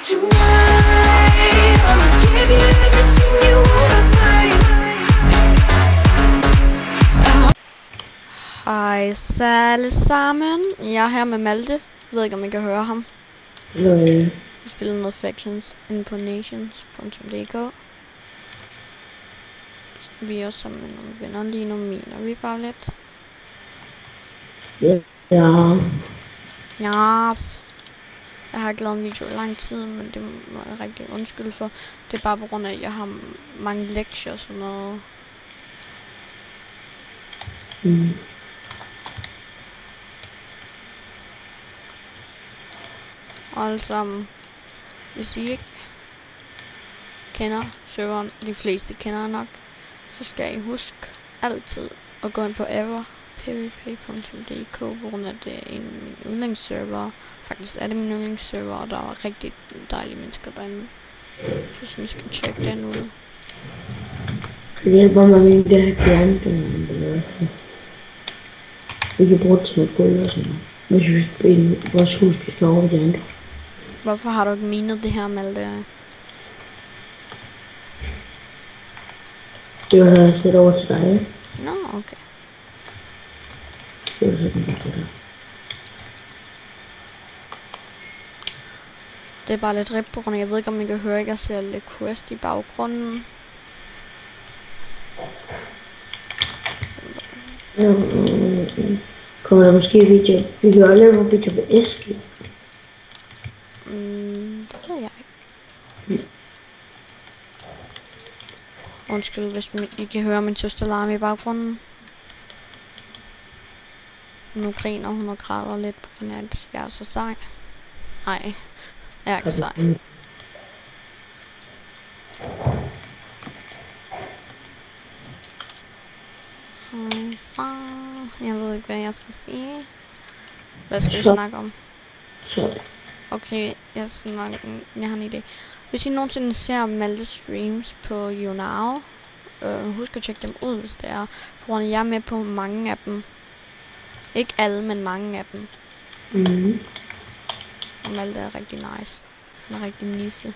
Tonight, I'ma give you everything you want of mine. Hej så alle sammen. Jeg er her med Malte. Jeg ved ikke om I kan høre ham. Nej. Vi spiller noget Factions inde på nations.dk. Vi er også sammen med nogle venner. Lige nu mener vi bare lidt. Ja. Yes. Jeg har ikke lavet en video i lang tid, men det må jeg rigtig undskylde for. Det er bare på grund af, at jeg har mange lektier og sådan noget. Og alle sammen, hvis I ikke kender serveren, de fleste kender nok, så skal I huske altid at gå ind på everpvp.dk, på grund af det er en af mine yndlingsserver. Faktisk er det min yndlingsserver, og der var rigtig dejlige mennesker derinde. Så jeg synes, I skal tjekke den ud. Det hjælper mig med det her gerne. Vi kan bruge det som et gulv og sådan noget. Hvis vi skal vores hus skal stå over de andre. Hvorfor har du ikke minet det her, Malte? Det var jeg sætte over til dig. Nå, okay. Det var sådan det der. Det er bare lidt rip på grund af, jeg ved ikke om I kan høre, jeg ser lidt quest i baggrunden. Kommer der måske video? Vi kan også lave nogle video på Eske. Det ved jeg ikke. Undskyld, hvis I kan høre min søster larme i baggrunden. Nu griner hun og græder lidt på grund af, at jeg er så sej. Nej, jeg er ikke sej. Jeg ved ikke, hvad jeg skal sige. Hvad skal vi snakke om? Okay, jeg har en idé. Hvis I nogensinde ser Malte streams på YouNow, husk at tjekke dem ud, hvis det er. For jeg er med på mange af dem. Ikke alle, men mange af dem. Og Malte er rigtig nice. Han er rigtig nisse.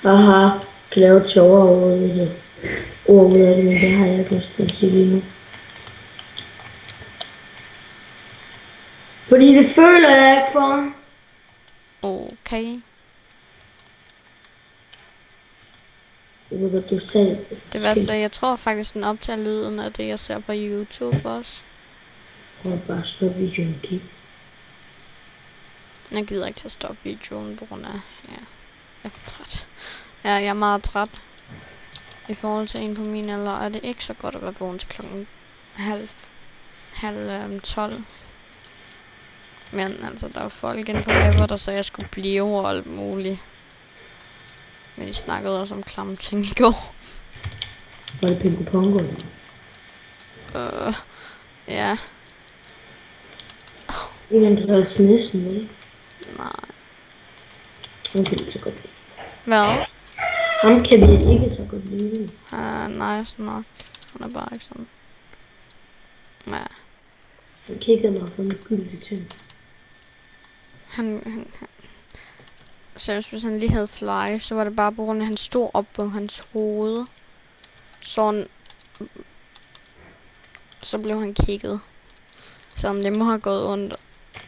Aha, kan lave et sjovere ord ud af det, men det har jeg ikke lyst til at sige lige nu. Fordi det føler jeg ikke for. Okay. Jeg ved godt, du sagde det værste, jeg tror faktisk, den optager lyden af det, jeg ser på YouTube også. Prøv at bare stoppe videoen, kig. Jeg gider ikke til at stoppe videoen, på grund af, ja, jeg er for træt. Ja, jeg er meget træt. I forhold til en på min alder, er det ikke så godt at være vågen til klokken halv 12. Men altså, der var folk inde på Ever, der sagde, at jeg skulle blive og alt muligt. Men de snakkede også om klamme ting i går. Var det Pingo Pongo? Ja. Ingen der er Snessen, vel? Nej. Han kan ikke så godt lide. Hvad? Ham kan vi ikke så godt lide. Han er nice nok. Han er bare ikke sådan. Ja. Han kigger nok for en gyldig ting. Seriøst, hvis han lige havde fly, så var det bare på grund af, at han stod op på hans hoved. Så blev han kigget. Selvom det må have gået ondt,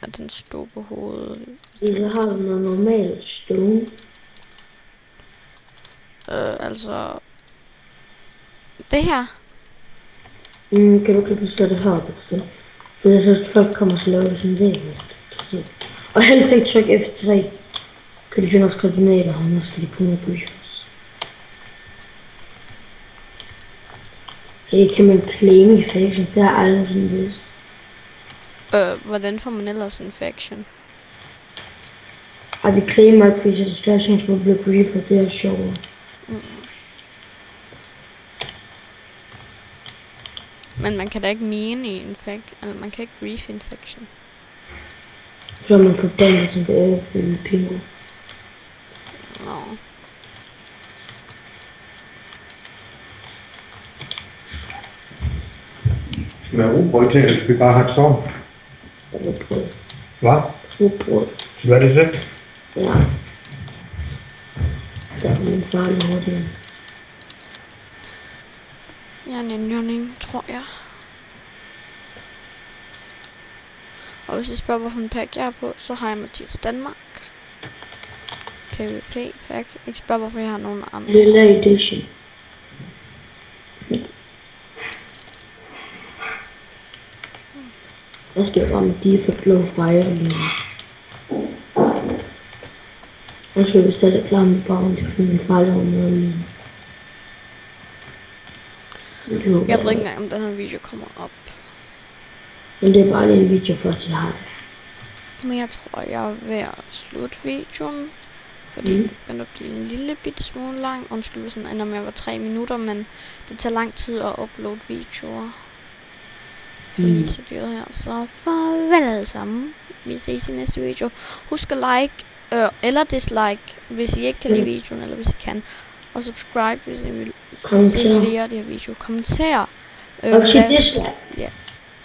at han stod på hovedet. Så har du noget normalt stone. Altså... Det her. Kan du ikke sætte det her på stedet? For jeg synes, at folk kommer så laver det som det. Og helst ikke tryk F3. Kan de finde os koordinater, og nu skal de komme ud på os. Det kan man claim i faction, det har aldrig sådan vist. Hvordan får man ellers en faction? Og vi claimer ikke, fordi så større chance på at blive griefet, det er sjovere. Men man kan da ikke mine i en faction, eller man kan ikke grief en faction. Så er man forbandet, som det er i Pingo. Nå. Skal vi have rugbrød til, eller skal vi bare have et sovn? Rugbrød. Hvad? Rugbrød. Hvad er det så? Ja. Der er min far lige hurtigere. Jeg er en jørning, tror jeg. Og hvis I spørger, hvorfor en pack jeg er på, så har jeg Mathias Danmark. PvP pack. Ikke spørg, hvorfor jeg har nogen andre. Lille edition. Jeg skal bare med de for blå fire lige. Jeg skal vist stadig klar med bounty, for min far laver noget lige. Jeg ved ikke engang, om den her video kommer op. Men det er bare lige en video for at jeg har det. Men jeg tror, jeg er ved at slutte videoen. Fordi den begynder at blive en lille bitte smule lang. Undskyld, hvis den ender med at være 3 minutter, men det tager lang tid at uploade videoer. For lige så dyret her. Så farvel alle sammen. Vi ses i næste video. Husk at like eller dislike, hvis I ikke kan lide videoen, eller hvis I kan. Og subscribe, hvis I vil se flere af de her videoer. Kommenter. Og hvis I dislike. Ja.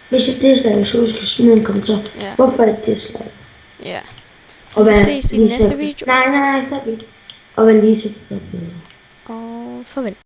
Hvis I dislike, så husk at smide en kommentar. Ja. Hvorfor er det dislike? Ja. Og Vi ses i Lise- næste video. Nej, stop lige. Og hvad Lise? Og farvel.